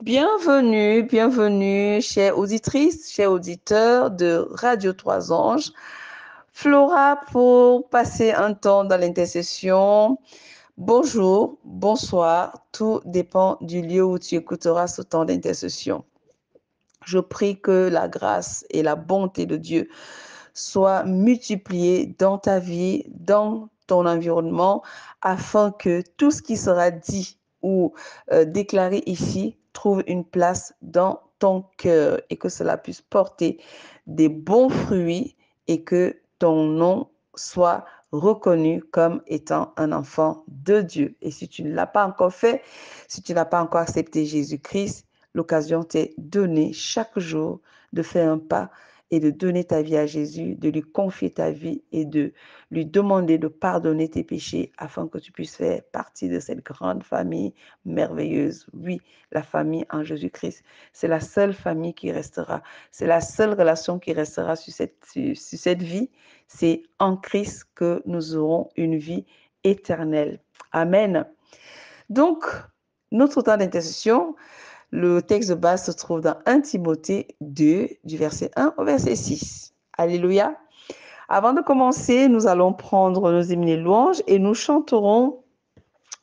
Bienvenue, bienvenue, chères auditrices, chers auditeurs de Radio Trois Anges. Flora pour passer un temps dans l'intercession. Bonjour, bonsoir, tout dépend du lieu où tu écouteras ce temps d'intercession. Je prie que la grâce et la bonté de Dieu soient multipliées dans ta vie, dans ton environnement, afin que tout ce qui sera dit ou déclaré ici trouve une place dans ton cœur et que cela puisse porter des bons fruits et que ton nom soit reconnu comme étant un enfant de Dieu. Et si tu ne l'as pas encore fait, si tu n'as pas encore accepté Jésus-Christ, l'occasion t'est donnée chaque jour de faire un pas et de donner ta vie à Jésus, de lui confier ta vie et de lui demander de pardonner tes péchés afin que tu puisses faire partie de cette grande famille merveilleuse. Oui, la famille en Jésus-Christ, c'est la seule famille qui restera. C'est la seule relation qui restera sur cette vie. C'est en Christ que nous aurons une vie éternelle. Amen. Donc, notre temps d'intercession, le texte de base se trouve dans 1 Timothée 2, du verset 1 au verset 6. Alléluia. Avant de commencer, nous allons prendre nos hymnes et louanges et nous chanterons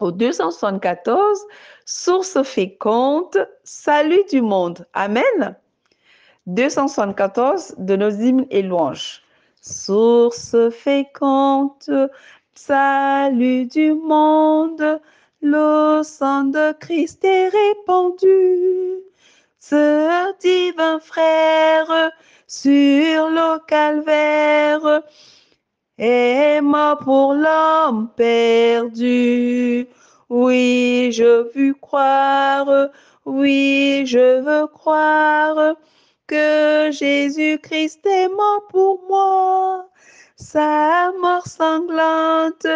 au 274, Source féconde, salut du monde. Amen. 274 de nos hymnes et louanges. Source féconde, salut du monde, le sang de Christ est répandu. Ce divin frère sur le calvaire est mort pour l'homme perdu. Oui, je veux croire, oui, je veux croire que Jésus-Christ est mort pour moi. Sa mort sanglante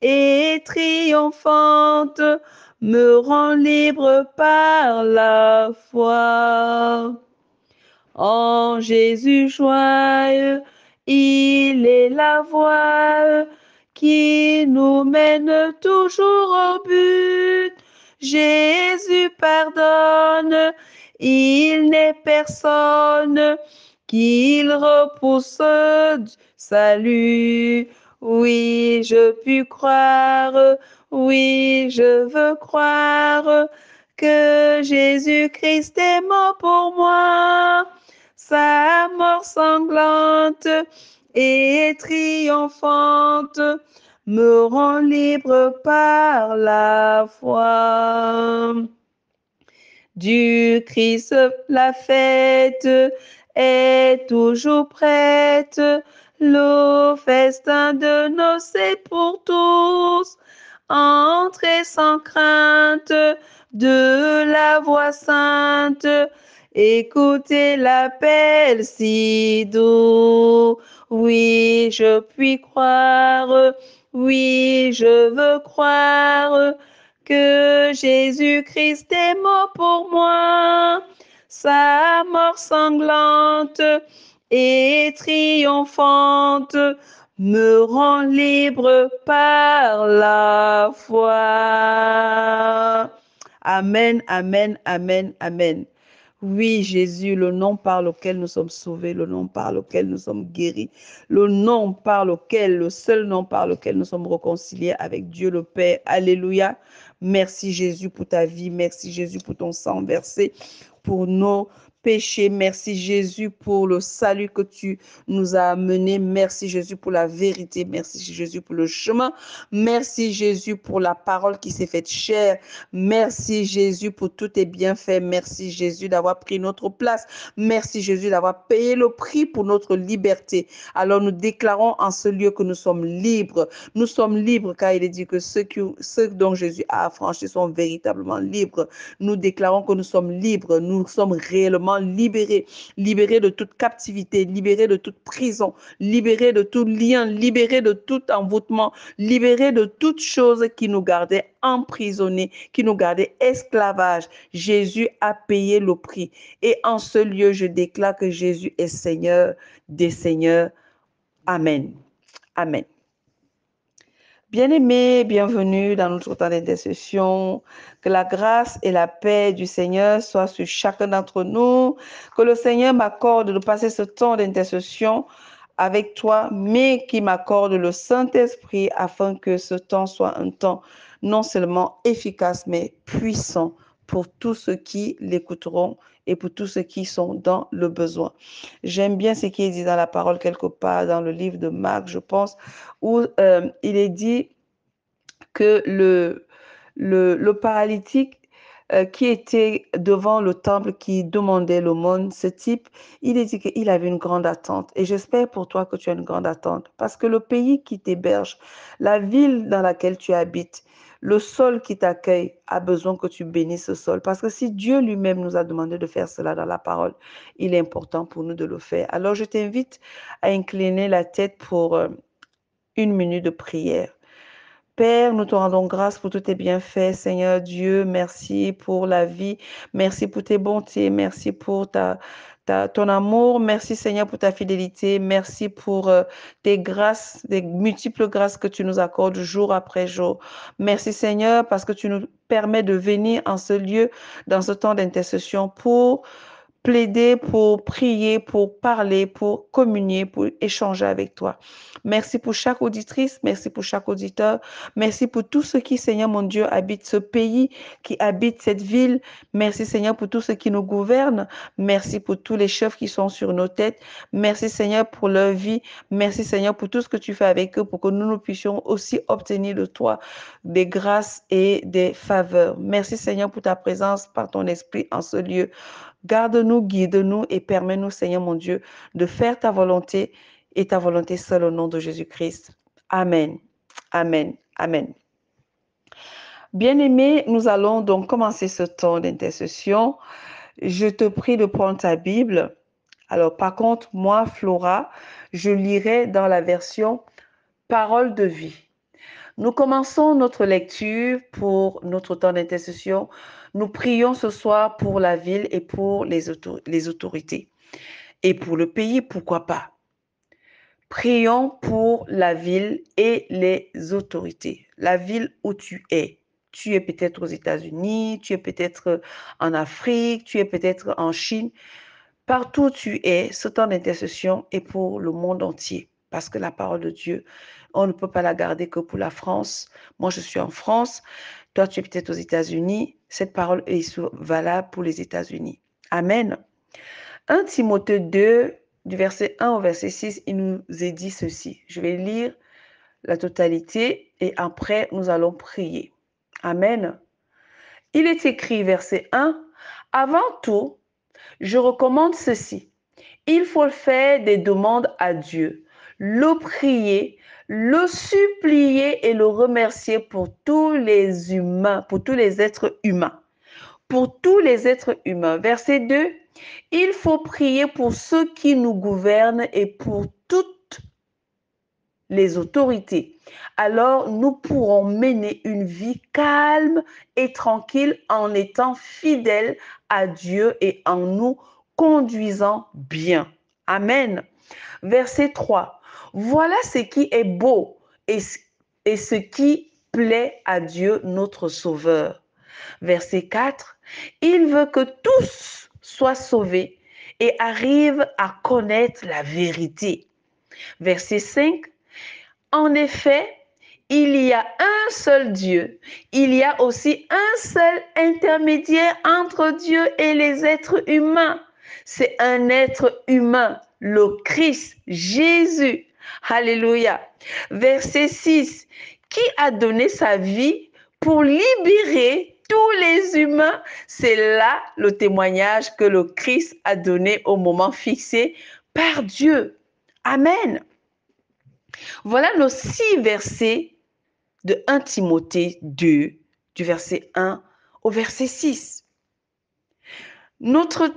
et triomphante me rend libre par la foi. En Jésus joyeux, il est la voie qui nous mène toujours au but. Jésus pardonne, il n'est personne qu'il repousse du salut. Oui, je puis croire, oui, je veux croire que Jésus-Christ est mort pour moi. Sa mort sanglante et triomphante me rend libre par la foi. Du Christ la fête est toujours prête, le festin de noces est pour tous. Entrez sans crainte de la voix sainte, écoutez l'appel si doux. Oui, je puis croire, oui, je veux croire que Jésus-Christ est mort pour moi. Sa mort sanglante et triomphante me rend libre par la foi. Amen, amen, amen, amen. Oui, Jésus, le nom par lequel nous sommes sauvés, le nom par lequel nous sommes guéris, le nom par lequel, le seul nom par lequel nous sommes réconciliés avec Dieu le Père. Alléluia. Merci Jésus pour ta vie. Merci Jésus pour ton sang versé pour nos péchés. Merci Jésus pour le salut que tu nous as amené. Merci Jésus pour la vérité. Merci Jésus pour le chemin. Merci Jésus pour la parole qui s'est faite chair. Merci Jésus pour tous tes bienfaits. Merci Jésus d'avoir pris notre place. Merci Jésus d'avoir payé le prix pour notre liberté. Alors nous déclarons en ce lieu que nous sommes libres. Nous sommes libres car il est dit que ceux dont Jésus a affranchis sont véritablement libres. Nous déclarons que nous sommes libres. Nous sommes réellement libérés. Libérés de toute captivité, libérés de toute prison, libérés de tout lien, libérés de tout envoûtement, libérés de toute chose qui nous gardait emprisonnés, qui nous gardait esclavage. Jésus a payé le prix. Et en ce lieu, je déclare que Jésus est Seigneur des Seigneurs. Amen. Amen. Bien-aimés, bienvenue dans notre temps d'intercession. Que la grâce et la paix du Seigneur soient sur chacun d'entre nous. Que le Seigneur m'accorde de passer ce temps d'intercession avec toi, mais qui m'accorde le Saint-Esprit afin que ce temps soit un temps non seulement efficace, mais puissant pour tous ceux qui l'écouteront et pour tous ceux qui sont dans le besoin. J'aime bien ce qui est dit dans la parole quelque part dans le livre de Marc, je pense, où il est dit que le paralytique qui était devant le temple, qui demandait l'aumône, ce type, il est dit qu'il avait une grande attente. Et j'espère pour toi que tu as une grande attente. Parce que le pays qui t'héberge, la ville dans laquelle tu habites, le sol qui t'accueille a besoin que tu bénisses ce sol. Parce que si Dieu lui-même nous a demandé de faire cela dans la parole, il est important pour nous de le faire. Alors je t'invite à incliner la tête pour une minute de prière. Père, nous te rendons grâce pour tous tes bienfaits, Seigneur Dieu. Merci pour la vie. Merci pour tes bontés. Merci pour ton amour. Merci, Seigneur, pour ta fidélité. Merci pour tes grâces, des multiples grâces que tu nous accordes jour après jour. Merci, Seigneur, parce que tu nous permets de venir en ce lieu, dans ce temps d'intercession pour plaider, pour prier, pour parler, pour communier, pour échanger avec toi. Merci pour chaque auditrice, merci pour chaque auditeur, merci pour tous ceux qui, Seigneur mon Dieu, habitent ce pays, qui habitent cette ville. Merci, Seigneur, pour tous ceux qui nous gouvernent. Merci pour tous les chefs qui sont sur nos têtes. Merci, Seigneur, pour leur vie. Merci, Seigneur, pour tout ce que tu fais avec eux, pour que nous puissions aussi obtenir de toi des grâces et des faveurs. Merci, Seigneur, pour ta présence par ton esprit en ce lieu. Garde-nous, guide-nous et permets-nous, Seigneur mon Dieu, de faire ta volonté et ta volonté seule au nom de Jésus-Christ. Amen. Amen. Amen. Bien-aimés, nous allons donc commencer ce temps d'intercession. Je te prie de prendre ta Bible. Alors, par contre, moi, Flora, je lirai dans la version Parole de vie. Nous commençons notre lecture pour notre temps d'intercession. Nous prions ce soir pour la ville et pour les autorités. Et pour le pays, pourquoi pas. Prions pour la ville et les autorités. La ville où tu es. Tu es peut-être aux États-Unis, tu es peut-être en Afrique, tu es peut-être en Chine. Partout où tu es, ce temps d'intercession est pour le monde entier. Parce que la parole de Dieu, on ne peut pas la garder que pour la France. Moi, je suis en France. Toi, tu es peut-être aux États-Unis. Cette parole est valable pour les États-Unis. Amen. 1 Timothée 2, du verset 1 au verset 6, il nous est dit ceci. Je vais lire la totalité et après, nous allons prier. Amen. Il est écrit, verset 1, « Avant tout, je recommande ceci. Il faut faire des demandes à Dieu, le prier, le supplier et le remercier pour tous les humains, pour tous les êtres humains. Pour tous les êtres humains. Verset 2, il faut prier pour ceux qui nous gouvernent et pour toutes les autorités. Alors, nous pourrons mener une vie calme et tranquille en étant fidèles à Dieu et en nous conduisant bien. Amen. Verset 3. Voilà ce qui est beau et ce qui plaît à Dieu, notre Sauveur. Verset 4. Il veut que tous soient sauvés et arrivent à connaître la vérité. Verset 5. En effet, il y a un seul Dieu. Il y a aussi un seul intermédiaire entre Dieu et les êtres humains. C'est un être humain, le Christ, Jésus. Alléluia. Verset 6. Qui a donné sa vie pour libérer tous les humains? C'est là le témoignage que le Christ a donné au moment fixé par Dieu. Amen. Voilà nos 6 versets de 1 Timothée 2, du verset 1 au verset 6. Notre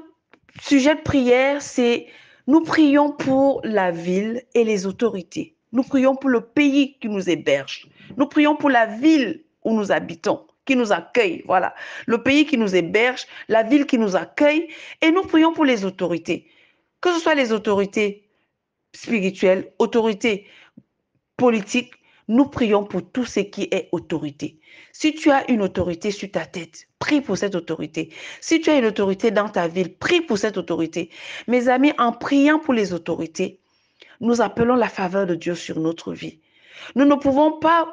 sujet de prière, c'est nous prions pour la ville et les autorités. Nous prions pour le pays qui nous héberge. Nous prions pour la ville où nous habitons, qui nous accueille. Voilà, le pays qui nous héberge, la ville qui nous accueille. Et nous prions pour les autorités. Que ce soit les autorités spirituelles, autorités politiques, nous prions pour tout ce qui est autorité. Si tu as une autorité sur ta tête, prie pour cette autorité. Si tu as une autorité dans ta ville, prie pour cette autorité. Mes amis, en priant pour les autorités, nous appelons la faveur de Dieu sur notre vie. Nous ne pouvons pas,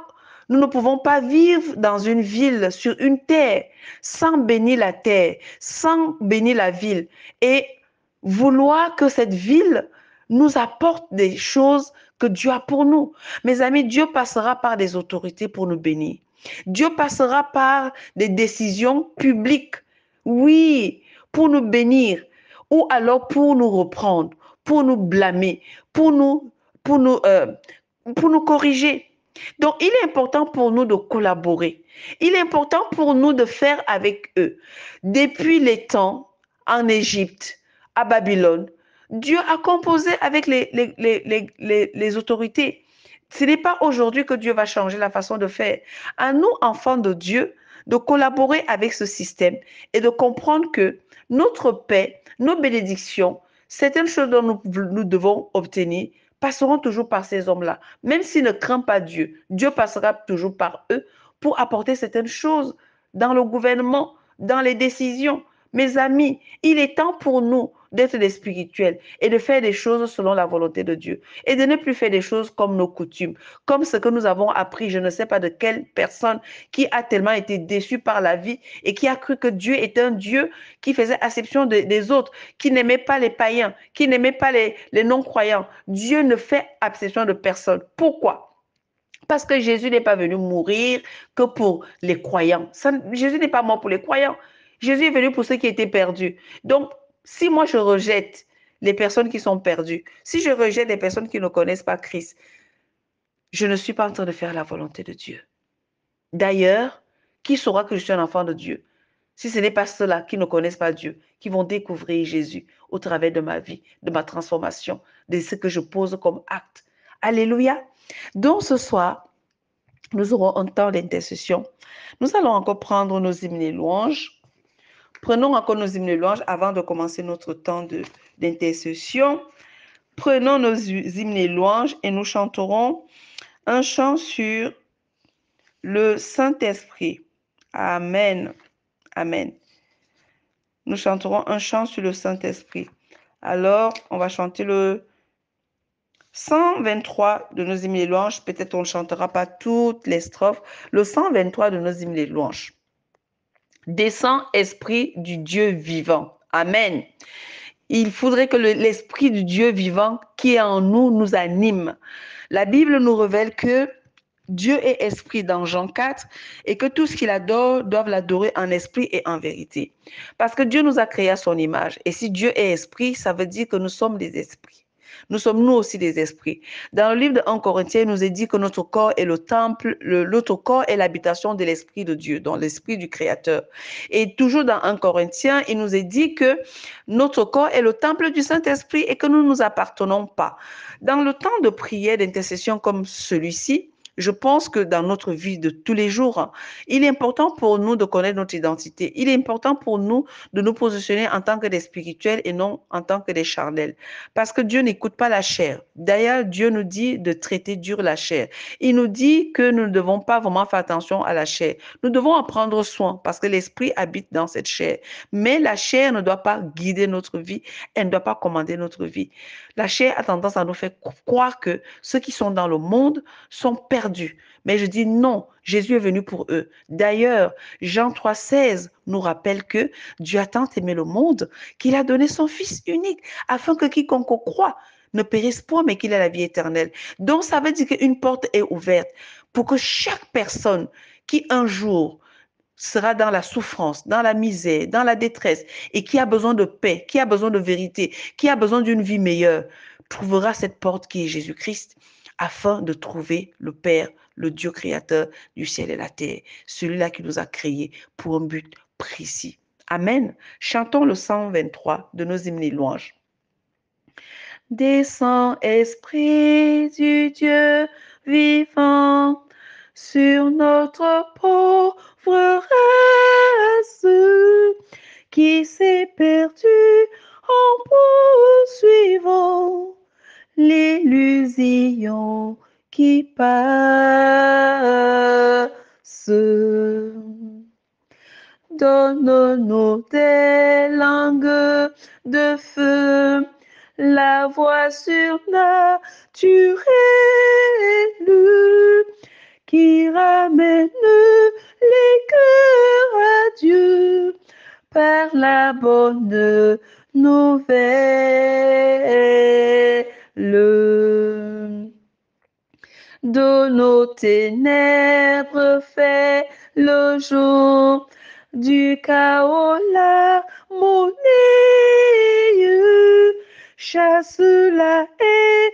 nous ne pouvons pas vivre dans une ville, sur une terre, sans bénir la terre, sans bénir la ville et vouloir que cette ville nous apporte des choses que Dieu a pour nous. Mes amis, Dieu passera par des autorités pour nous bénir. Dieu passera par des décisions publiques, oui, pour nous bénir, ou alors pour nous reprendre, pour nous blâmer, pour nous, pour nous, euh, pour nous corriger. Donc, il est important pour nous de collaborer. Il est important pour nous de faire avec eux. Depuis les temps, en Égypte, à Babylone, Dieu a composé avec les autorités. Ce n'est pas aujourd'hui que Dieu va changer la façon de faire. À nous, enfants de Dieu, de collaborer avec ce système et de comprendre que notre paix, nos bénédictions, certaines choses dont nous devons obtenir, passeront toujours par ces hommes-là. Même s'ils ne craignent pas Dieu, Dieu passera toujours par eux pour apporter certaines choses dans le gouvernement, dans les décisions. Mes amis, il est temps pour nous d'être des spirituels et de faire des choses selon la volonté de Dieu et de ne plus faire des choses comme nos coutumes, comme ce que nous avons appris, je ne sais pas de quelle personne qui a tellement été déçue par la vie et qui a cru que Dieu est un Dieu qui faisait exception des autres, qui n'aimait pas les païens, qui n'aimait pas les non-croyants. Dieu ne fait exception de personne. Pourquoi? Parce que Jésus n'est pas venu mourir que pour les croyants. Jésus n'est pas mort pour les croyants. Jésus est venu pour ceux qui étaient perdus. Donc, si moi je rejette les personnes qui sont perdues, si je rejette les personnes qui ne connaissent pas Christ, je ne suis pas en train de faire la volonté de Dieu. D'ailleurs, qui saura que je suis un enfant de Dieu si ce n'est pas ceux-là qui ne connaissent pas Dieu, qui vont découvrir Jésus au travers de ma vie, de ma transformation, de ce que je pose comme acte. Alléluia. Donc ce soir, nous aurons un temps d'intercession. Nous allons encore prendre nos hymnes et louanges. Prenons encore nos hymnes et louanges avant de commencer notre temps d'intercession. Prenons nos hymnes et louanges et nous chanterons un chant sur le Saint-Esprit. Amen. Amen. Nous chanterons un chant sur le Saint-Esprit. Alors, on va chanter le 123 de nos hymnes et louanges. Peut-être on ne chantera pas toutes les strophes. Le 123 de nos hymnes et louanges. Descends, Esprit du Dieu vivant. Amen. Il faudrait que l'Esprit du Dieu vivant qui est en nous nous anime. La Bible nous révèle que Dieu est esprit dans Jean 4 et que tout ce qu'il adore doivent l'adorer en esprit et en vérité. Parce que Dieu nous a créés à son image. Et si Dieu est esprit, ça veut dire que nous sommes des esprits. Nous sommes nous aussi des esprits. Dans le livre de 1 Corinthiens, il nous est dit que notre corps est le temple, notre corps est l'habitation de l'Esprit de Dieu, dans l'Esprit du Créateur. Et toujours dans 1 Corinthiens, il nous est dit que notre corps est le temple du Saint-Esprit et que nous ne nous appartenons pas. Dans le temps de prière, d'intercession comme celui-ci, je pense que dans notre vie de tous les jours, il est important pour nous de connaître notre identité. Il est important pour nous de nous positionner en tant que des spirituels et non en tant que des charnels. Parce que Dieu n'écoute pas la chair. D'ailleurs, Dieu nous dit de traiter dur la chair. Il nous dit que nous ne devons pas vraiment faire attention à la chair. Nous devons en prendre soin parce que l'esprit habite dans cette chair. Mais la chair ne doit pas guider notre vie. Elle ne doit pas commander notre vie. La chair a tendance à nous faire croire que ceux qui sont dans le monde sont perdus. Mais je dis non, Jésus est venu pour eux. D'ailleurs, Jean 3,16 nous rappelle que Dieu a tant aimé le monde qu'il a donné son Fils unique afin que quiconque croit ne périsse point, mais qu'il ait la vie éternelle. Donc, ça veut dire qu'une porte est ouverte pour que chaque personne qui un jour sera dans la souffrance, dans la misère, dans la détresse et qui a besoin de paix, qui a besoin de vérité, qui a besoin d'une vie meilleure, trouvera cette porte qui est Jésus-Christ afin de trouver le Père, le Dieu créateur du ciel et la terre, celui-là qui nous a créés pour un but précis. Amen. Chantons le 123 de nos hymnes et louanges. Descends, Esprit du Dieu vivant, sur notre pauvre race qui s'est perdue en poursuivant l'illusion qui passe. Donne-nous des langues de feu, la voix surnaturelle qui ramène les cœurs à Dieu par la bonne nouvelle. De nos ténèbres fait le jour, du chaos la monnaie, chasse la haine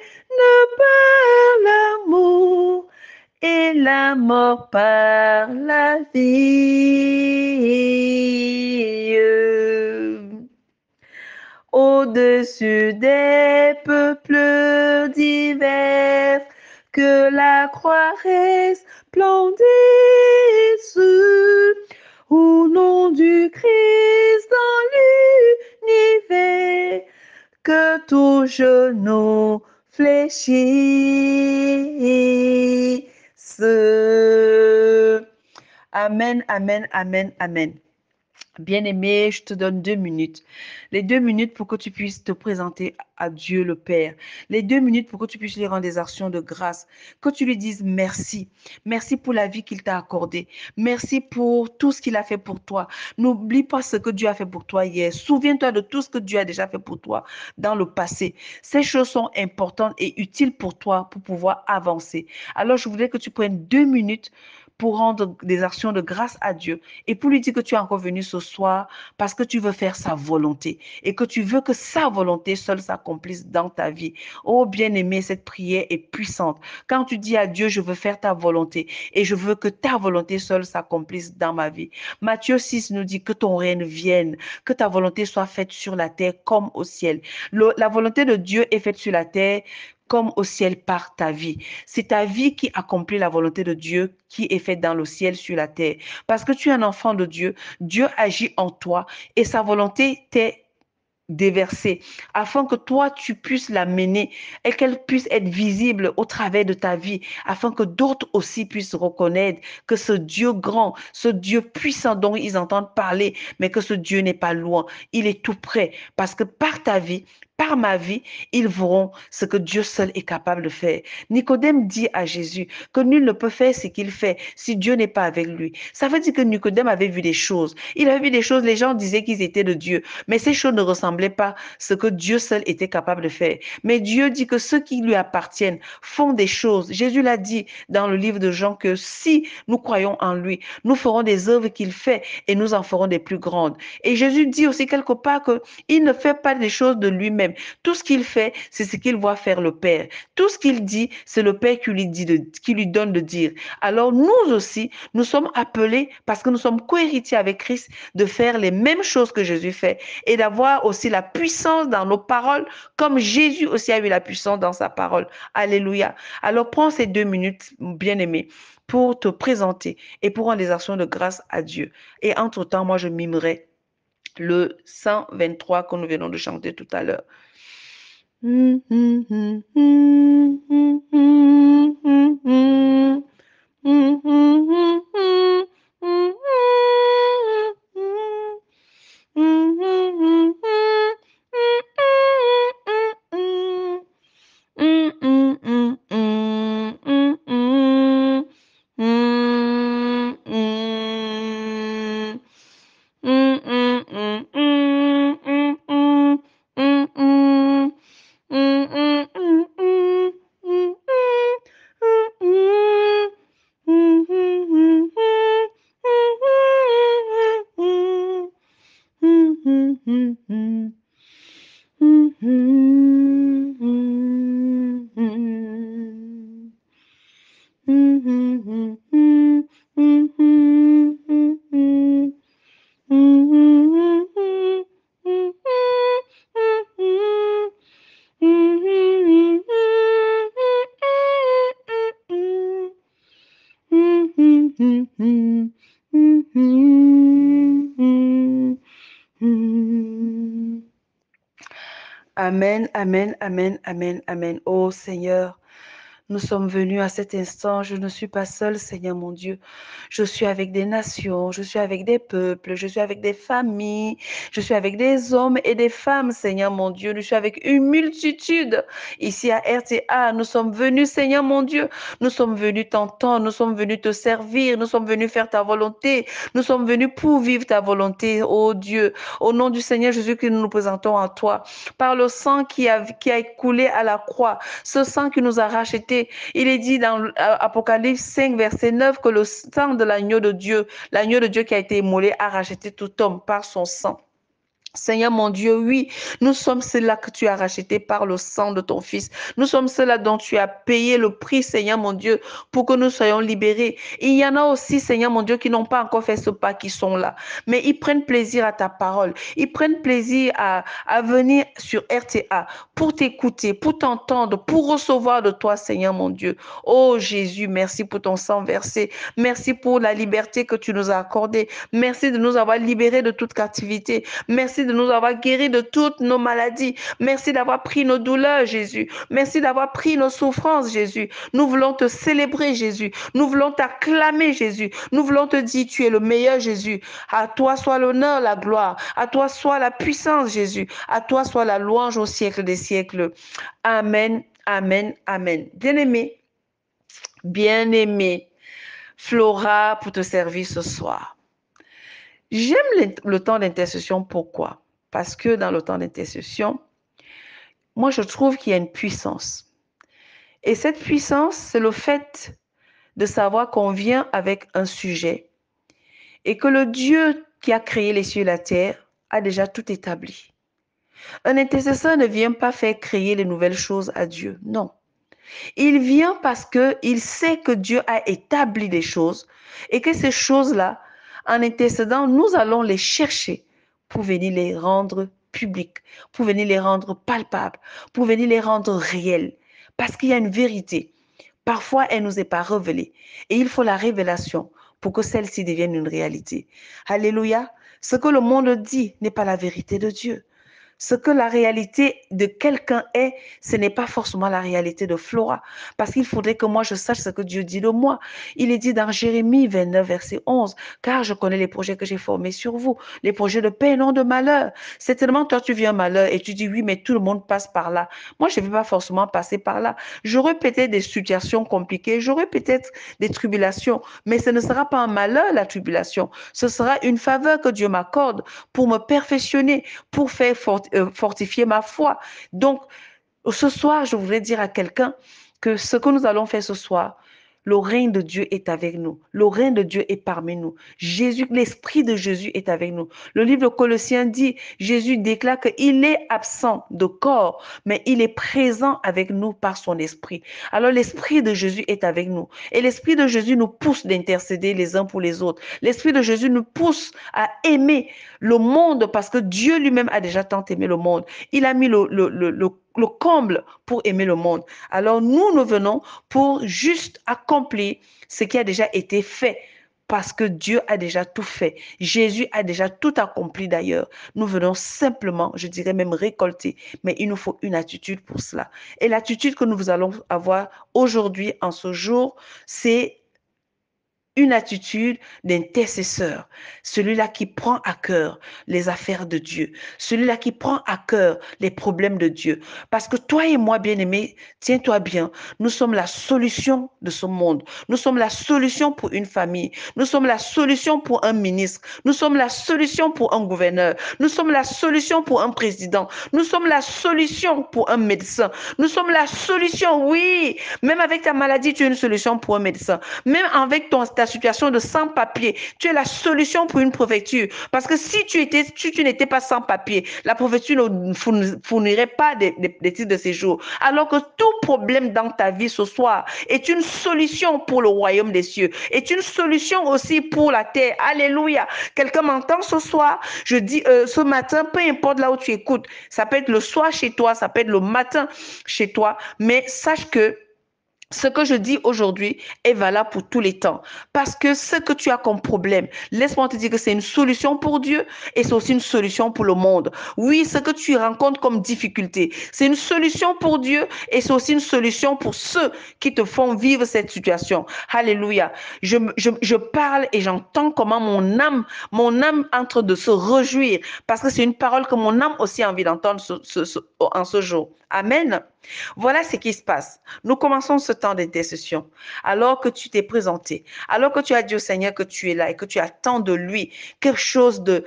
par l'amour et la mort par la vie. Au-dessus des peuples divers, que la croix resplendisse, au nom du Christ dans l'univers, que tout genou fléchisse. Amen, amen, amen, amen. Bien-aimé, je te donne 2 minutes. Les 2 minutes pour que tu puisses te présenter à Dieu le Père. Les 2 minutes pour que tu puisses lui rendre des actions de grâce. Que tu lui dises merci. Merci pour la vie qu'il t'a accordée. Merci pour tout ce qu'il a fait pour toi. N'oublie pas ce que Dieu a fait pour toi hier. Souviens-toi de tout ce que Dieu a déjà fait pour toi dans le passé. Ces choses sont importantes et utiles pour toi pour pouvoir avancer. Alors, je voudrais que tu prennes 2 minutes pour rendre des actions de grâce à Dieu et pour lui dire que tu es encore venu ce soir parce que tu veux faire sa volonté et que tu veux que sa volonté seule s'accomplisse dans ta vie. Oh bien-aimé, cette prière est puissante. Quand tu dis à Dieu, je veux faire ta volonté et je veux que ta volonté seule s'accomplisse dans ma vie. Matthieu 6 nous dit que ton règne vienne, que ta volonté soit faite sur la terre comme au ciel. La volonté de Dieu est faite sur la terre comme au ciel par ta vie. C'est ta vie qui accomplit la volonté de Dieu qui est faite dans le ciel, sur la terre. Parce que tu es un enfant de Dieu, Dieu agit en toi et sa volonté t'est déversée afin que toi tu puisses la mener et qu'elle puisse être visible au travers de ta vie afin que d'autres aussi puissent reconnaître que ce Dieu grand, ce Dieu puissant dont ils entendent parler, mais que ce Dieu n'est pas loin, il est tout près parce que par ta vie, par ma vie, ils verront ce que Dieu seul est capable de faire. Nicodème dit à Jésus que nul ne peut faire ce qu'il fait si Dieu n'est pas avec lui. Ça veut dire que Nicodème avait vu des choses. Il avait vu des choses, les gens disaient qu'ils étaient de Dieu, mais ces choses ne ressemblaient pas à ce que Dieu seul était capable de faire. Mais Dieu dit que ceux qui lui appartiennent font des choses. Jésus l'a dit dans le livre de Jean que si nous croyons en lui, nous ferons des œuvres qu'il fait et nous en ferons des plus grandes. Et Jésus dit aussi quelque part qu'il ne fait pas des choses de lui-même. Tout ce qu'il fait, c'est ce qu'il voit faire le Père. Tout ce qu'il dit, c'est le Père qui lui donne de dire. Alors nous aussi, nous sommes appelés, parce que nous sommes co-héritiers avec Christ, de faire les mêmes choses que Jésus fait et d'avoir aussi la puissance dans nos paroles, comme Jésus aussi a eu la puissance dans sa parole. Alléluia. Alors prends ces 2 minutes, bien-aimé, pour te présenter et pour rendre des actions de grâce à Dieu. Et entre-temps, moi, je mimerai le 123 que nous venons de chanter tout à l'heure. Amen, amen, amen, amen, amen. Oh Seigneur, Nous sommes venus à cet instant. Je ne suis pas seule, Seigneur mon Dieu. Je suis avec des nations, je suis avec des peuples, je suis avec des familles, je suis avec des hommes et des femmes, Seigneur mon Dieu. Je suis avec une multitude. Ici à RTA, nous sommes venus, Seigneur mon Dieu. Nous sommes venus t'entendre, nous sommes venus te servir, nous sommes venus faire ta volonté. Nous sommes venus pour vivre ta volonté, oh Dieu. Au nom du Seigneur Jésus que nous nous présentons à toi. Par le sang qui a coulé à la croix, ce sang qui nous a rachetés. Il est dit dans Apocalypse 5, verset 9, que le sang de l'agneau de Dieu qui a été immolé, a racheté tout homme par son sang. Seigneur mon Dieu, oui, nous sommes ceux-là que tu as rachetés par le sang de ton Fils. Nous sommes ceux-là dont tu as payé le prix, Seigneur mon Dieu, pour que nous soyons libérés. Et il y en a aussi, Seigneur mon Dieu, qui n'ont pas encore fait ce pas, qui sont là. Mais ils prennent plaisir à ta parole. Ils prennent plaisir à venir sur RTA pour t'écouter, pour t'entendre, pour recevoir de toi, Seigneur mon Dieu. Oh Jésus, merci pour ton sang versé. Merci pour la liberté que tu nous as accordée. Merci de nous avoir libérés de toute captivité. Merci de nous avoir guéris de toutes nos maladies. Merci d'avoir pris nos douleurs, Jésus. Merci d'avoir pris nos souffrances, Jésus. Nous voulons te célébrer, Jésus. Nous voulons t'acclamer, Jésus. Nous voulons te dire, tu es le meilleur, Jésus. À toi soit l'honneur, la gloire. À toi soit la puissance, Jésus. À toi soit la louange au siècle des siècles. Amen, amen, amen. Bien-aimé, Flora, pour te servir ce soir. J'aime le temps d'intercession. Pourquoi? Parce que dans le temps d'intercession, moi, je trouve qu'il y a une puissance. Et cette puissance, c'est le fait de savoir qu'on vient avec un sujet et que le Dieu qui a créé les cieux et la terre a déjà tout établi. Un intercesseur ne vient pas faire créer les nouvelles choses à Dieu. Non. Il vient parce qu'il sait que Dieu a établi des choses et que ces choses-là, en intercédant, nous allons les chercher pour venir les rendre publiques, pour venir les rendre palpables, pour venir les rendre réelles. Parce qu'il y a une vérité. Parfois, elle ne nous est pas révélée. Et il faut la révélation pour que celle-ci devienne une réalité. Alléluia. Ce que le monde dit n'est pas la vérité de Dieu. Ce que la réalité de quelqu'un est, ce n'est pas forcément la réalité de Flora. Parce qu'il faudrait que moi, je sache ce que Dieu dit de moi. Il est dit dans Jérémie 29, verset 11, « Car je connais les projets que j'ai formés sur vous, les projets de paix et non de malheur. » Certainement, toi, tu vis un malheur et tu dis, oui, mais tout le monde passe par là. Moi, je ne vais pas forcément passer par là. J'aurai peut-être des situations compliquées, j'aurai peut-être des tribulations, mais ce ne sera pas un malheur, la tribulation. Ce sera une faveur que Dieu m'accorde pour me perfectionner, pour faire fortifier ma foi. Donc, ce soir, je voudrais dire à quelqu'un que ce que nous allons faire ce soir, le règne de Dieu est avec nous. Le règne de Dieu est parmi nous. Jésus, l'Esprit de Jésus est avec nous. Le livre de Colossiens dit, Jésus déclare qu'il est absent de corps, mais il est présent avec nous par son Esprit. Alors l'Esprit de Jésus est avec nous. Et l'Esprit de Jésus nous pousse d'intercéder les uns pour les autres. L'Esprit de Jésus nous pousse à aimer le monde parce que Dieu lui-même a déjà tant aimé le monde. Il a mis le comble pour aimer le monde. Alors nous venons pour juste accomplir ce qui a déjà été fait parce que Dieu a déjà tout fait. Jésus a déjà tout accompli d'ailleurs. Nous venons simplement, je dirais même récolter, mais il nous faut une attitude pour cela. Et l'attitude que nous allons avoir aujourd'hui en ce jour, c'est une attitude d'intercesseur, celui-là qui prend à cœur les affaires de Dieu, celui-là qui prend à cœur les problèmes de Dieu. Parce que toi et moi, bien-aimé, tiens-toi bien, nous sommes la solution de ce monde. Nous sommes la solution pour une famille. Nous sommes la solution pour un ministre. Nous sommes la solution pour un gouverneur. Nous sommes la solution pour un président. Nous sommes la solution pour un médecin. Nous sommes la solution, oui. Même avec ta maladie, tu es une solution pour un médecin. Même avec ta situation de sans-papier, tu es la solution pour une préfecture. Parce que si tu n'étais pas sans-papier, la préfecture ne fournirait pas des titres de séjour. Alors que tout problème dans ta vie ce soir est une solution pour le royaume des cieux, est une solution aussi pour la terre. Alléluia. Quelqu'un m'entend ce soir? Je dis ce matin, peu importe là où tu écoutes, ça peut être le soir chez toi, ça peut être le matin chez toi, mais sache que Ce que je dis aujourd'hui est valable pour tous les temps. Parce que ce que tu as comme problème, laisse-moi te dire que c'est une solution pour Dieu et c'est aussi une solution pour le monde. Oui, ce que tu rencontres comme difficulté, c'est une solution pour Dieu et c'est aussi une solution pour ceux qui te font vivre cette situation. Alléluia. Je parle et j'entends comment mon âme entre de se réjouir parce que c'est une parole que mon âme aussi a envie d'entendre en ce jour. Amen. Voilà ce qui se passe. Nous commençons ce temps d'intercession. Alors que tu t'es présenté, alors que tu as dit au Seigneur que tu es là et que tu attends de lui quelque chose de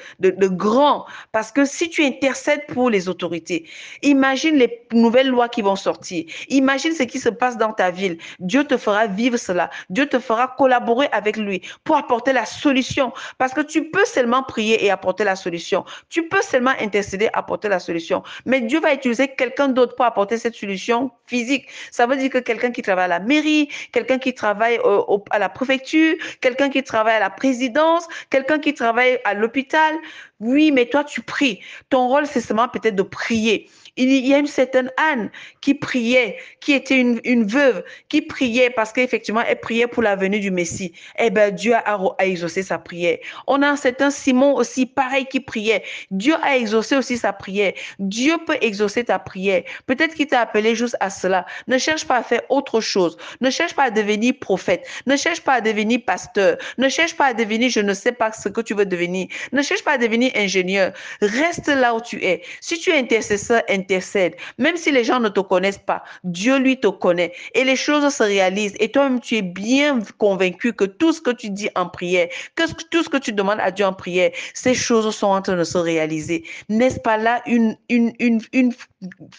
grand. Parce que si tu intercèdes pour les autorités, imagine les nouvelles lois qui vont sortir. Imagine ce qui se passe dans ta ville. Dieu te fera vivre cela. Dieu te fera collaborer avec lui pour apporter la solution. Parce que tu peux seulement prier et apporter la solution. Tu peux seulement intercéder, apporter la solution. Mais Dieu va utiliser quelqu'un d'autre pour apporter cette solution physique. Ça veut dire que quelqu'un qui travaille à la mairie, quelqu'un qui travaille à la préfecture, quelqu'un qui travaille à la présidence, quelqu'un qui travaille à l'hôpital. Oui, mais toi, tu pries. Ton rôle, c'est seulement peut-être de prier. Il y a une certaine Anne qui priait, qui était une veuve, qui priait parce qu'effectivement, elle priait pour la venue du Messie. Eh bien, Dieu a exaucé sa prière. On a un certain Simon aussi, pareil, qui priait. Dieu a exaucé aussi sa prière. Dieu peut exaucer ta prière. Peut-être qu'il t'a appelé juste à cela. Ne cherche pas à faire autre chose. Ne cherche pas à devenir prophète. Ne cherche pas à devenir pasteur. Ne cherche pas à devenir, je ne sais pas ce que tu veux devenir. Ne cherche pas à devenir ingénieur. Reste là où tu es. Si tu es intercesseur, intercède. Même si les gens ne te connaissent pas, Dieu lui te connaît. Et les choses se réalisent. Et toi-même, tu es bien convaincu que tout ce que tu dis en prière, que tout ce que tu demandes à Dieu en prière, ces choses sont en train de se réaliser. N'est-ce pas là une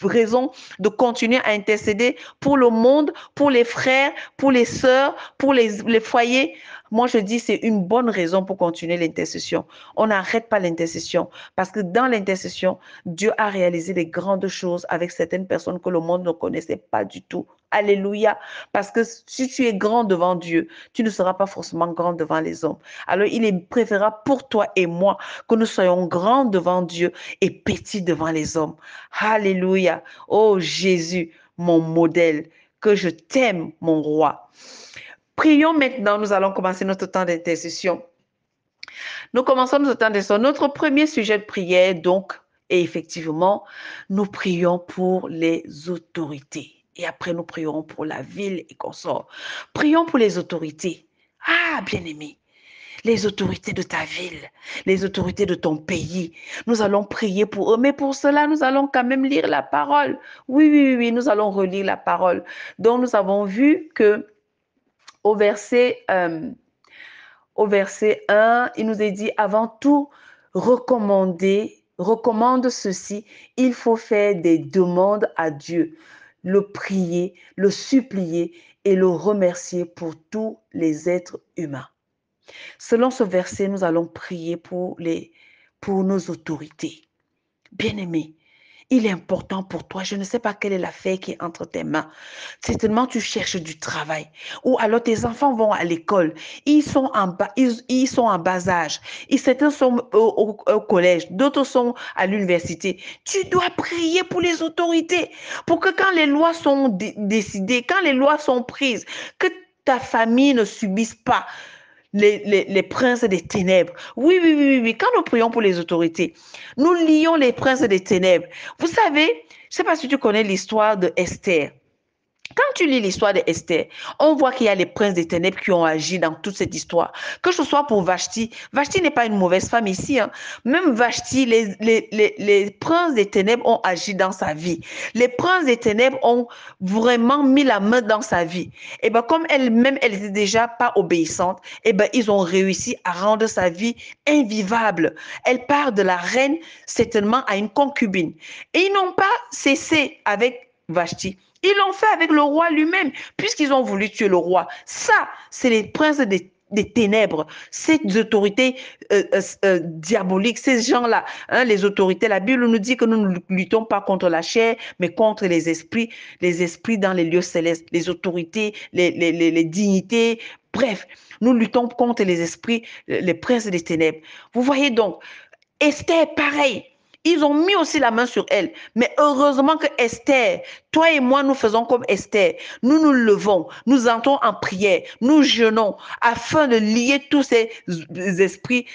raison de continuer à intercéder pour le monde, pour les frères, pour les sœurs, pour les foyers? Moi, je dis c'est une bonne raison pour continuer l'intercession. On n'arrête pas l'intercession parce que dans l'intercession, Dieu a réalisé des grandes choses avec certaines personnes que le monde ne connaissait pas du tout. Alléluia. Parce que si tu es grand devant Dieu, tu ne seras pas forcément grand devant les hommes. Alors, il est préférable pour toi et moi que nous soyons grands devant Dieu et petits devant les hommes. Alléluia. Oh Jésus, mon modèle, que je t'aime, mon roi. Prions maintenant, nous allons commencer notre temps d'intercession. Nous commençons notre temps d'intercession. Notre premier sujet de prière, donc, est effectivement, nous prions pour les autorités. Et après, nous prierons pour la ville et consorts. Prions pour les autorités. Ah, bien-aimé, les autorités de ta ville, les autorités de ton pays. Nous allons prier pour eux, mais pour cela, nous allons quand même lire la parole. Oui, oui, oui, oui, nous allons relire la parole. Donc, nous avons vu que au verset, euh, au verset 1, il nous est dit, avant tout, recommande ceci, il faut faire des demandes à Dieu, le prier, le supplier et le remercier pour tous les êtres humains. Selon ce verset, nous allons prier pour nos autorités. Bien-aimés, il est important pour toi. Je ne sais pas quelle est l'affaire qui est entre tes mains. Certainement, tu cherches du travail. Ou alors, tes enfants vont à l'école. Ils sont en bas âge. Et certains sont au collège. D'autres sont à l'université. Tu dois prier pour les autorités. Pour que quand les lois sont décidées, quand les lois sont prises, que ta famille ne subisse pas les princes des ténèbres. Oui, oui, oui, oui. Quand nous prions pour les autorités, nous lions les princes des ténèbres. Vous savez, je ne sais pas si tu connais l'histoire de Esther. Quand tu lis l'histoire d'Esther, on voit qu'il y a les princes des ténèbres qui ont agi dans toute cette histoire. Que ce soit pour Vashti. Vashti n'est pas une mauvaise femme ici. Hein. Même Vashti, les princes des ténèbres ont agi dans sa vie. Les princes des ténèbres ont vraiment mis la main dans sa vie. Et bien, comme elle-même, elle n'était déjà pas obéissante, et ben, ils ont réussi à rendre sa vie invivable. Elle part de la reine, certainement, à une concubine. Et ils n'ont pas cessé avec Vashti. Ils l'ont fait avec le roi lui-même, puisqu'ils ont voulu tuer le roi. Ça, c'est les princes des ténèbres, ces autorités diaboliques, ces gens-là, hein, les autorités. La Bible nous dit que nous ne luttons pas contre la chair, mais contre les esprits dans les lieux célestes, les autorités, les dignités. Bref, nous luttons contre les esprits, les princes des ténèbres. Vous voyez donc, Esther, pareil. Ils ont mis aussi la main sur elle. Mais heureusement que Esther, toi et moi, nous faisons comme Esther. Nous nous levons, nous entrons en prière, nous jeûnons afin de lier tous ces esprits,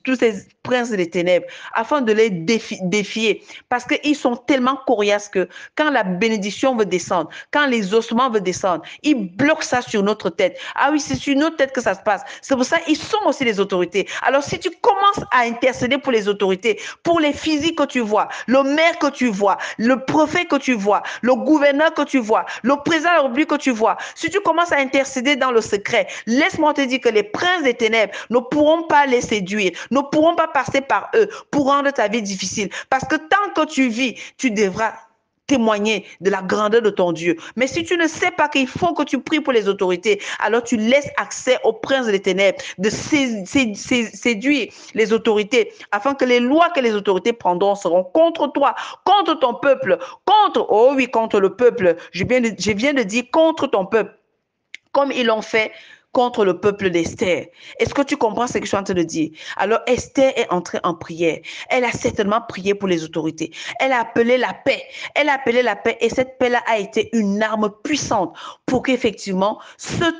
tous ces princes des ténèbres, afin de les défier. Parce qu'ils sont tellement coriaces que quand la bénédiction veut descendre, quand les ossements veulent descendre, ils bloquent ça sur notre tête. Ah oui, c'est sur notre tête que ça se passe. C'est pour ça qu'ils sont aussi les autorités. Alors si tu commences à intercéder pour les autorités, pour les physiques que tu vois, le maire que tu vois, le préfet que tu vois, le gouverneur que tu vois, le président de la République que tu vois, si tu commences à intercéder dans le secret, laisse-moi te dire que les princes des ténèbres ne pourront pas les séduire, ne pourront pas passer par eux pour rendre ta vie difficile. Parce que tant que tu vis, tu devras témoigner de la grandeur de ton Dieu. Mais si tu ne sais pas qu'il faut que tu pries pour les autorités, alors tu laisses accès aux princes des ténèbres de séduire les autorités afin que les lois que les autorités prendront seront contre toi, contre ton peuple, oh oui, contre le peuple. Je viens de dire contre ton peuple, comme ils l'ont fait contre le peuple d'Esther. Est-ce que tu comprends ce que je suis en train de dire? Alors Esther est entrée en prière. Elle a certainement prié pour les autorités. Elle a appelé la paix. Elle a appelé la paix et cette paix-là a été une arme puissante pour qu'effectivement,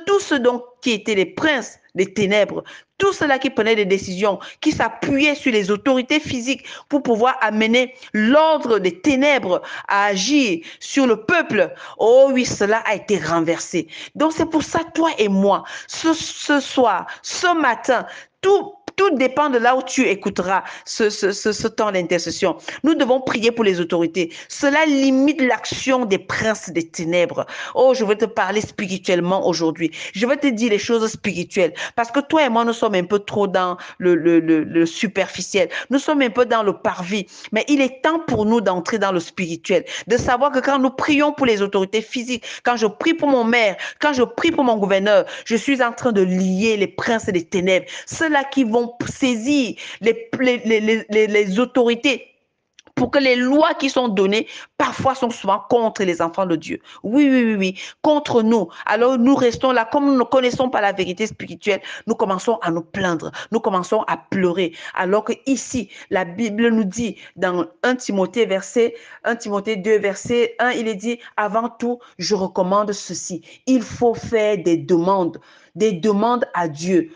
tous ceux dont qui étaient les princes des ténèbres, tous ceux-là qui prenaient des décisions, qui s'appuyaient sur les autorités physiques pour pouvoir amener l'ordre des ténèbres à agir sur le peuple. Oh oui, cela a été renversé. Donc c'est pour ça, toi et moi, ce soir, ce matin, tout dépend de là où tu écouteras ce temps d'intercession. Nous devons prier pour les autorités. Cela limite l'action des princes des ténèbres. Oh, je vais te parler spirituellement aujourd'hui. Je vais te dire les choses spirituelles. Parce que toi et moi, nous sommes un peu trop dans le superficiel. Nous sommes un peu dans le parvis. Mais il est temps pour nous d'entrer dans le spirituel. De savoir que quand nous prions pour les autorités physiques, quand je prie pour mon maire, quand je prie pour mon gouverneur, je suis en train de lier les princes des ténèbres. Ceux-là qui vont saisir les autorités pour que les lois qui sont données, parfois sont souvent contre les enfants de Dieu. Oui, oui, oui, oui, contre nous. Alors nous restons là, comme nous ne connaissons pas la vérité spirituelle, nous commençons à nous plaindre, nous commençons à pleurer. Alors que ici, la Bible nous dit dans 1 Timothée 2, verset 1, il est dit, avant tout, je recommande ceci. Il faut faire des demandes à Dieu,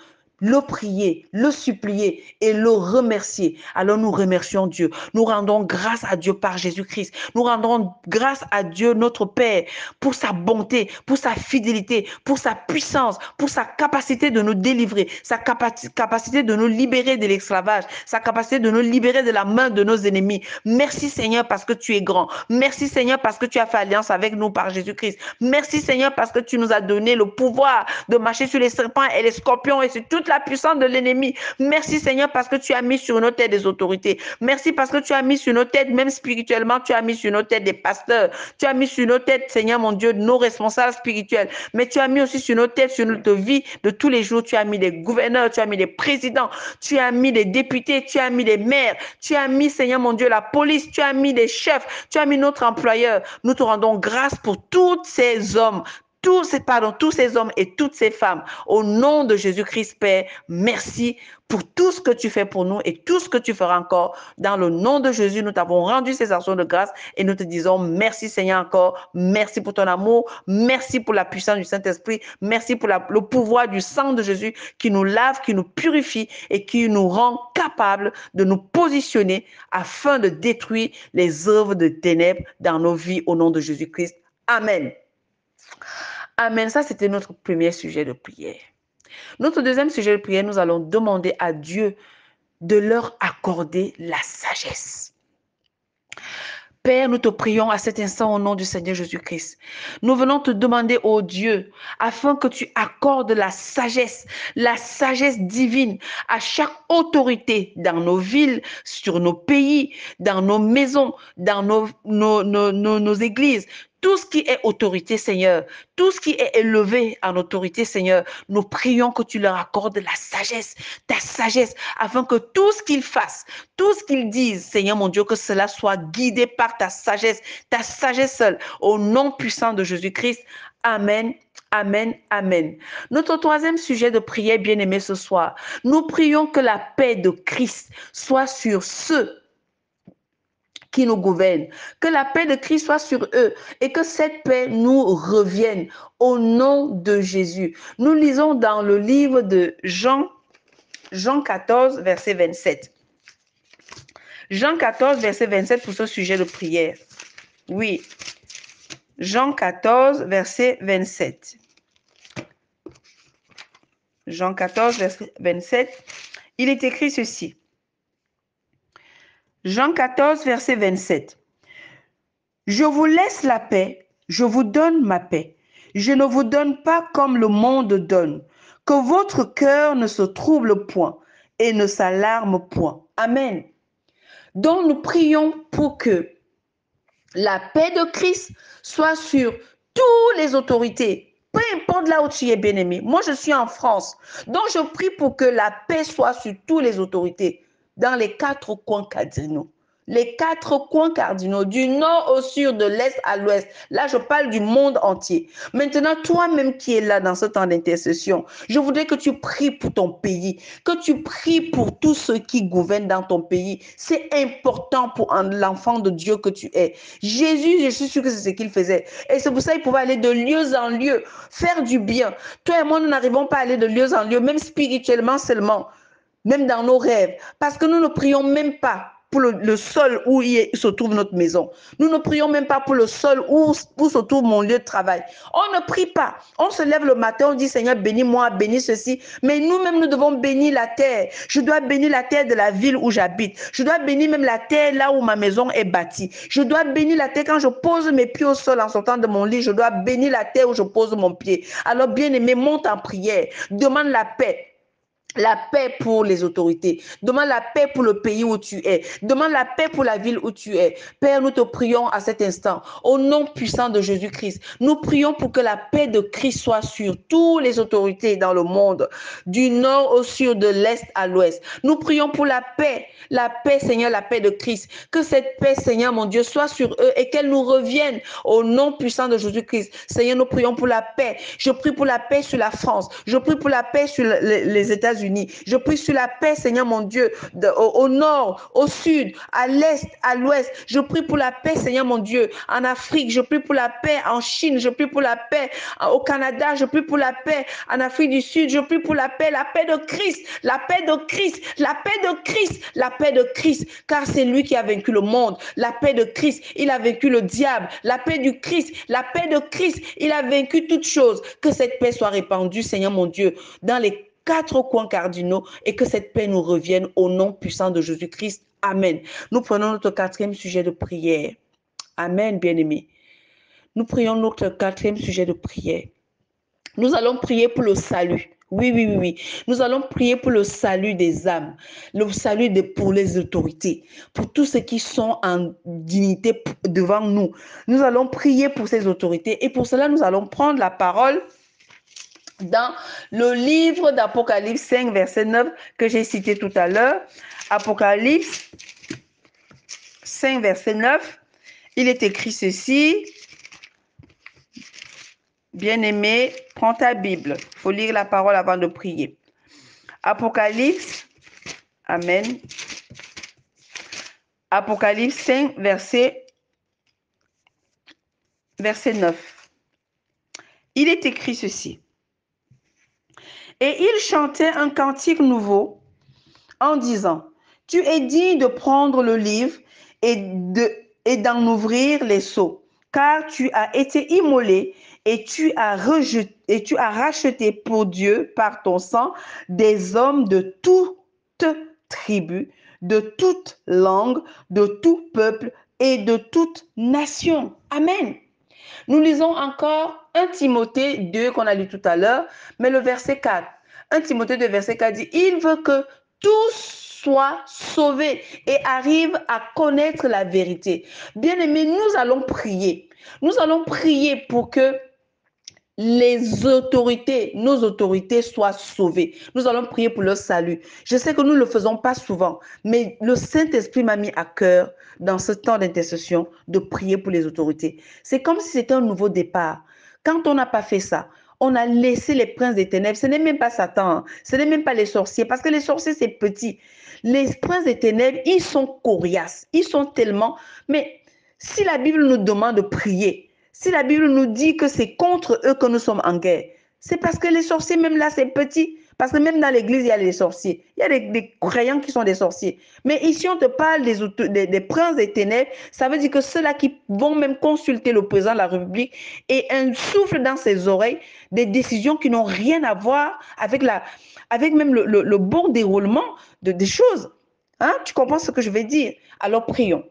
le prier, le supplier et le remercier. Alors nous remercions Dieu. Nous rendons grâce à Dieu par Jésus-Christ. Nous rendons grâce à Dieu notre Père pour sa bonté, pour sa fidélité, pour sa puissance, pour sa capacité de nous délivrer, sa capacité de nous libérer de l'esclavage, sa capacité de nous libérer de la main de nos ennemis. Merci Seigneur parce que tu es grand. Merci Seigneur parce que tu as fait alliance avec nous par Jésus-Christ. Merci Seigneur parce que tu nous as donné le pouvoir de marcher sur les serpents et les scorpions et sur toute la puissance de l'ennemi. Merci Seigneur parce que tu as mis sur nos têtes des autorités. Merci parce que tu as mis sur nos têtes, même spirituellement, tu as mis sur nos têtes des pasteurs. Tu as mis sur nos têtes, Seigneur mon Dieu, nos responsables spirituels. Mais tu as mis aussi sur nos têtes, sur notre vie de tous les jours, tu as mis des gouverneurs, tu as mis des présidents, tu as mis des députés, tu as mis des maires, tu as mis, Seigneur mon Dieu, la police, tu as mis des chefs, tu as mis notre employeur. Nous te rendons grâce pour tous ces hommes, tous ces hommes et toutes ces femmes. Au nom de Jésus-Christ, Père, merci pour tout ce que tu fais pour nous et tout ce que tu feras encore. Dans le nom de Jésus, nous t'avons rendu ces actions de grâce et nous te disons merci Seigneur encore. Merci pour ton amour. Merci pour la puissance du Saint-Esprit. Merci pour le pouvoir du sang de Jésus qui nous lave, qui nous purifie et qui nous rend capables de nous positionner afin de détruire les œuvres de ténèbres dans nos vies au nom de Jésus-Christ. Amen. Amen. Ça, c'était notre premier sujet de prière. Notre deuxième sujet de prière, nous allons demander à Dieu de leur accorder la sagesse. Père, nous te prions à cet instant au nom du Seigneur Jésus-Christ. Nous venons te demander, ô Dieu, afin que tu accordes la sagesse divine à chaque autorité dans nos villes, sur nos pays, dans nos maisons, dans nos églises. Tout ce qui est autorité, Seigneur, tout ce qui est élevé en autorité, Seigneur, nous prions que tu leur accordes la sagesse, ta sagesse, afin que tout ce qu'ils fassent, tout ce qu'ils disent, Seigneur mon Dieu, que cela soit guidé par ta sagesse seule, au nom puissant de Jésus-Christ. Amen. Amen, amen. Notre troisième sujet de prière, bien-aimé, ce soir, nous prions que la paix de Christ soit sur ceux qui nous gouvernent. Que la paix de Christ soit sur eux et que cette paix nous revienne au nom de Jésus. Nous lisons dans le livre de Jean 14, verset 27. Jean 14, verset 27 pour ce sujet de prière. Oui. Jean 14, verset 27. Jean 14, verset 27. Il est écrit ceci. Jean 14, verset 27. Je vous laisse la paix, je vous donne ma paix. Je ne vous donne pas comme le monde donne. Que votre cœur ne se trouble point et ne s'alarme point. Amen. Donc nous prions pour que la paix de Christ soit sur toutes les autorités. Peu importe là où tu es, bien-aimé. Moi, je suis en France. Donc, je prie pour que la paix soit sur toutes les autorités dans les 4 coins cardinaux. Les 4 coins cardinaux, du nord au sud, de l'est à l'ouest. Là, je parle du monde entier. Maintenant, toi-même qui es là dans ce temps d'intercession, je voudrais que tu pries pour ton pays, que tu pries pour tous ceux qui gouvernent dans ton pays. C'est important pour l'enfant de Dieu que tu es. Jésus, je suis sûre que c'est ce qu'il faisait. Et c'est pour ça qu'il pouvait aller de lieu en lieu, faire du bien. Toi et moi, nous n'arrivons pas à aller de lieu en lieu, même spirituellement seulement, même dans nos rêves, parce que nous ne prions même pas pour le sol où se trouve notre maison. Nous ne prions même pas pour le sol où se trouve mon lieu de travail. On ne prie pas. On se lève le matin, on dit Seigneur, bénis-moi, bénis ceci. Mais nous-mêmes, nous devons bénir la terre. Je dois bénir la terre de la ville où j'habite. Je dois bénir même la terre là où ma maison est bâtie. Je dois bénir la terre quand je pose mes pieds au sol en sortant de mon lit. Je dois bénir la terre où je pose mon pied. Alors, bien-aimé, monte en prière. Demande la paix. La paix pour les autorités. Demande la paix pour le pays où tu es. Demande la paix pour la ville où tu es. Père, nous te prions à cet instant, au nom puissant de Jésus-Christ. Nous prions pour que la paix de Christ soit sur toutes les autorités dans le monde, du nord au sud, de l'est à l'ouest. Nous prions pour la paix, Seigneur, la paix de Christ. Que cette paix, Seigneur, mon Dieu, soit sur eux et qu'elle nous revienne au nom puissant de Jésus-Christ. Seigneur, nous prions pour la paix. Je prie pour la paix sur la France. Je prie pour la paix sur les États-Unis. Je prie sur la paix, Seigneur mon Dieu, au nord, au sud, à l'est, à l'ouest. Je prie pour la paix, Seigneur mon Dieu, en Afrique. Je prie pour la paix en Chine. Je prie pour la paix au Canada. Je prie pour la paix en Afrique du Sud. Je prie pour la paix de Christ, la paix de Christ, la paix de Christ, la paix de Christ, car c'est lui qui a vaincu le monde. La paix de Christ, il a vaincu le diable. La paix du Christ, la paix de Christ, il a vaincu toutes choses. Que cette paix soit répandue, Seigneur mon Dieu, dans les 4 coins cardinaux et que cette paix nous revienne au nom puissant de Jésus-Christ. Amen. Nous prenons notre 4e sujet de prière. Amen, bien-aimés. Nous prions notre 4e sujet de prière. Nous allons prier pour le salut. Oui, oui, oui, oui. Nous allons prier pour le salut des âmes, le salut pour les autorités, pour tous ceux qui sont en dignité devant nous. Nous allons prier pour ces autorités et pour cela, nous allons prendre la parole dans le livre d'Apocalypse 5, verset 9, que j'ai cité tout à l'heure. Apocalypse 5, verset 9, il est écrit ceci. Bien-aimé, prends ta Bible. Il faut lire la parole avant de prier. Apocalypse, Amen. Apocalypse 5, verset 9. Il est écrit ceci. Et il chantait un cantique nouveau en disant, tu es digne de prendre le livre et d'en ouvrir les sceaux, car tu as été immolé et tu as racheté pour Dieu par ton sang des hommes de toute tribu, de toute langue, de tout peuple et de toute nation. Amen. Nous lisons encore 1 Timothée 2 qu'on a lu tout à l'heure, mais le verset 4. 1 Timothée 2, verset 4 dit, il veut que tous soient sauvés et arrivent à connaître la vérité. Bien-aimés, nous allons prier. Nous allons prier pour que les autorités, nos autorités soient sauvées. Nous allons prier pour leur salut. Je sais que nous ne le faisons pas souvent, mais le Saint-Esprit m'a mis à cœur dans ce temps d'intercession de prier pour les autorités. C'est comme si c'était un nouveau départ. Quand on n'a pas fait ça, on a laissé les princes des ténèbres. Ce n'est même pas Satan, hein. Ce n'est même pas les sorciers, parce que les sorciers, c'est petit. Les princes des ténèbres, ils sont coriaces. Ils sont tellement... Mais si la Bible nous demande de prier, si la Bible nous dit que c'est contre eux que nous sommes en guerre, c'est parce que les sorciers, même là, c'est petit. Parce que même dans l'église, il y a des sorciers. Il y a des croyants qui sont des sorciers. Mais ici, on te parle des princes des ténèbres. Ça veut dire que ceux-là qui vont même consulter le président de la République et un souffle dans ses oreilles des décisions qui n'ont rien à voir avec même le bon déroulement des choses. Hein? Tu comprends ce que je veux dire? Alors, prions.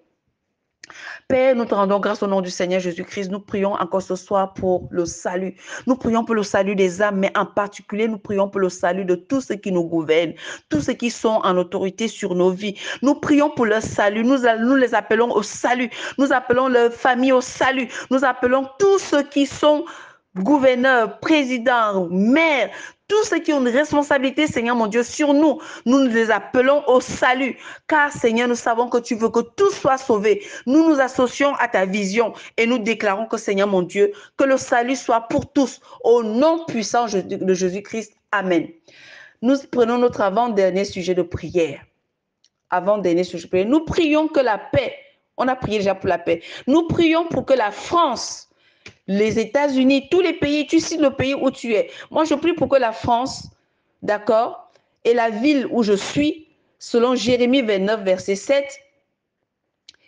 Père, nous te rendons grâce au nom du Seigneur Jésus-Christ. Nous prions encore ce soir pour le salut. Nous prions pour le salut des âmes, mais en particulier, nous prions pour le salut de tous ceux qui nous gouvernent, tous ceux qui sont en autorité sur nos vies. Nous prions pour leur salut. Nous les appelons au salut. Nous appelons leur famille au salut. Nous appelons tous ceux qui sont gouverneurs, présidents, maires, tous ceux qui ont une responsabilité, Seigneur mon Dieu, sur nous, nous les appelons au salut. Car, Seigneur, nous savons que tu veux que tout soit sauvé. Nous nous associons à ta vision et nous déclarons que, Seigneur mon Dieu, que le salut soit pour tous. Au nom puissant de Jésus-Christ. Amen. Nous prenons notre avant-dernier sujet de prière. Avant-dernier sujet de prière. Nous prions que la paix, on a prié déjà pour la paix. Nous prions pour que la France, les États-Unis, tous les pays, tu cites le pays où tu es. Moi, je prie pour que la France, d'accord, et la ville où je suis, selon Jérémie 29, verset 7,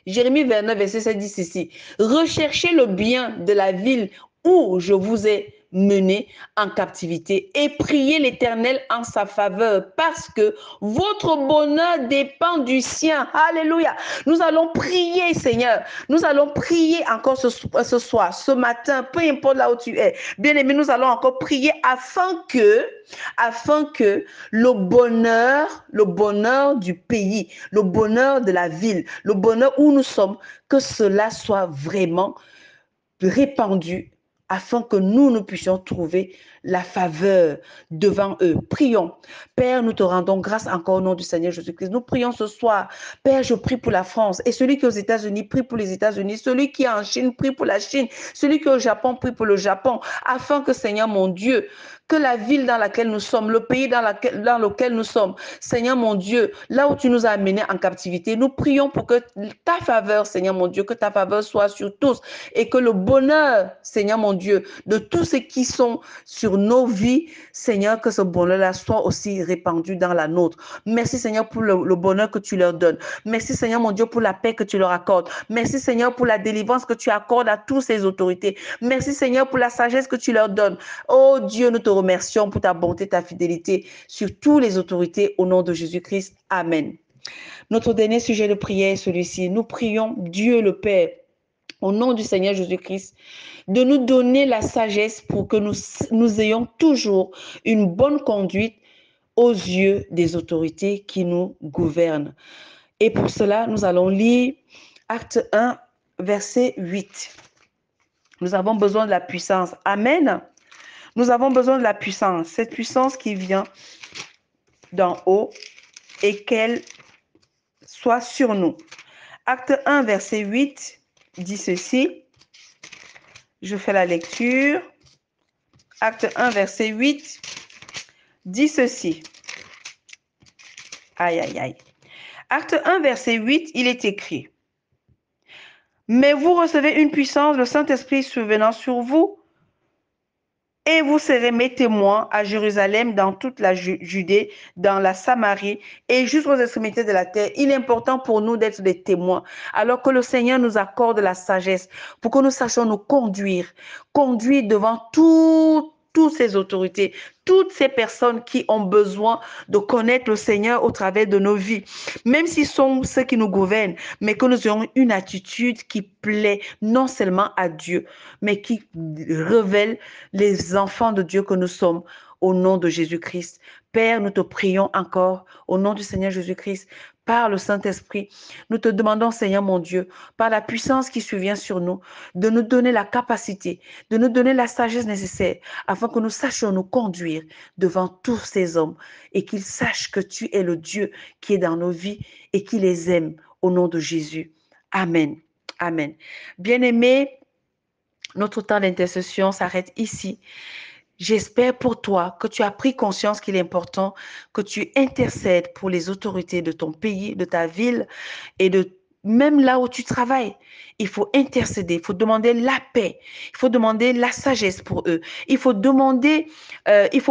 Jérémie 29, verset 7 dit ceci: recherchez le bien de la ville où je vous ai mené en captivité et priez l'Éternel en sa faveur parce que votre bonheur dépend du sien. Alléluia. Nous allons prier, Seigneur. Nous allons prier encore ce soir, ce matin, peu importe là où tu es. Bien-aimé, nous allons encore prier afin que le bonheur du pays, le bonheur de la ville, le bonheur où nous sommes, que cela soit vraiment répandu afin que nous puissions trouver la faveur devant eux. Prions. Père, nous te rendons grâce encore au nom du Seigneur Jésus-Christ. Nous prions ce soir. Père, je prie pour la France. Et celui qui est aux États-Unis, prie pour les États-Unis. Celui qui est en Chine, prie pour la Chine. Celui qui est au Japon, prie pour le Japon. Afin que, Seigneur mon Dieu, que la ville dans laquelle nous sommes, le pays dans lequel nous sommes, Seigneur mon Dieu, là où tu nous as amenés en captivité, nous prions pour que ta faveur, Seigneur mon Dieu, que ta faveur soit sur tous et que le bonheur, Seigneur mon Dieu, de tous ceux qui sont sur nos vies, Seigneur, que ce bonheur-là soit aussi répandu dans la nôtre. Merci, Seigneur, pour le bonheur que tu leur donnes. Merci, Seigneur mon Dieu, pour la paix que tu leur accordes. Merci, Seigneur, pour la délivrance que tu accordes à toutes ces autorités. Merci, Seigneur, pour la sagesse que tu leur donnes. Oh Dieu, nous te remercions pour ta bonté, ta fidélité sur toutes les autorités au nom de Jésus-Christ. Amen. Notre dernier sujet de prière est celui-ci. Nous prions Dieu le Père, au nom du Seigneur Jésus-Christ, de nous donner la sagesse pour que nous ayons toujours une bonne conduite aux yeux des autorités qui nous gouvernent. Et pour cela, nous allons lire Acte 1, verset 8. Nous avons besoin de la puissance. Amen. Nous avons besoin de la puissance, cette puissance qui vient d'en haut et qu'elle soit sur nous. Acte 1, verset 8 dit ceci. Je fais la lecture. Acte 1, verset 8 dit ceci. Aïe, aïe, aïe. Acte 1, verset 8, il est écrit: mais vous recevez une puissance, le Saint-Esprit survenant sur vous, et vous serez mes témoins à Jérusalem, dans toute la Judée, dans la Samarie et jusqu'aux extrémités de la terre. Il est important pour nous d'être des témoins, alors que le Seigneur nous accorde la sagesse pour que nous sachions nous conduire devant toutes ces autorités, toutes ces personnes qui ont besoin de connaître le Seigneur au travers de nos vies, même s'ils sont ceux qui nous gouvernent, mais que nous ayons une attitude qui plaît non seulement à Dieu, mais qui révèle les enfants de Dieu que nous sommes au nom de Jésus-Christ. Père, nous te prions encore au nom du Seigneur Jésus-Christ, par le Saint-Esprit. Nous te demandons, Seigneur mon Dieu, par la puissance qui survient sur nous, de nous donner la capacité, de nous donner la sagesse nécessaire afin que nous sachions nous conduire devant tous ces hommes et qu'ils sachent que tu es le Dieu qui est dans nos vies et qui les aime au nom de Jésus. Amen. Amen. Bien-aimés, notre temps d'intercession s'arrête ici. J'espère pour toi que tu as pris conscience qu'il est important que tu intercèdes pour les autorités de ton pays, de ta ville et de même là où tu travailles. Il faut intercéder, il faut demander la paix, il faut demander la sagesse pour eux, il faut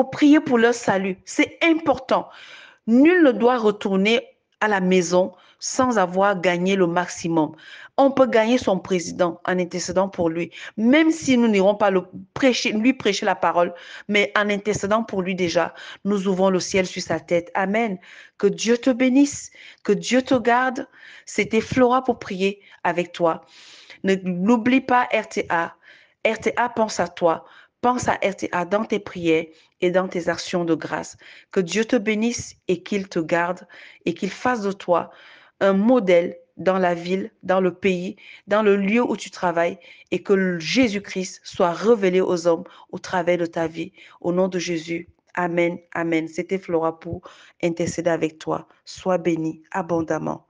prier pour leur salut. C'est important. Nul ne doit retourner à la maison sans avoir gagné le maximum. On peut gagner son président en intercédant pour lui, même si nous n'irons pas lui prêcher la parole, mais en intercédant pour lui déjà, nous ouvrons le ciel sur sa tête. Amen. Que Dieu te bénisse, que Dieu te garde. C'était Flora pour prier avec toi. N'oublie pas RTA. RTA pense à toi. Pense à RTA dans tes prières et dans tes actions de grâce. Que Dieu te bénisse et qu'il te garde et qu'il fasse de toi un modèle dans la ville, dans le pays, dans le lieu où tu travailles et que Jésus-Christ soit révélé aux hommes au travers de ta vie. Au nom de Jésus. Amen, amen. C'était Flora pour intercéder avec toi. Sois béni abondamment.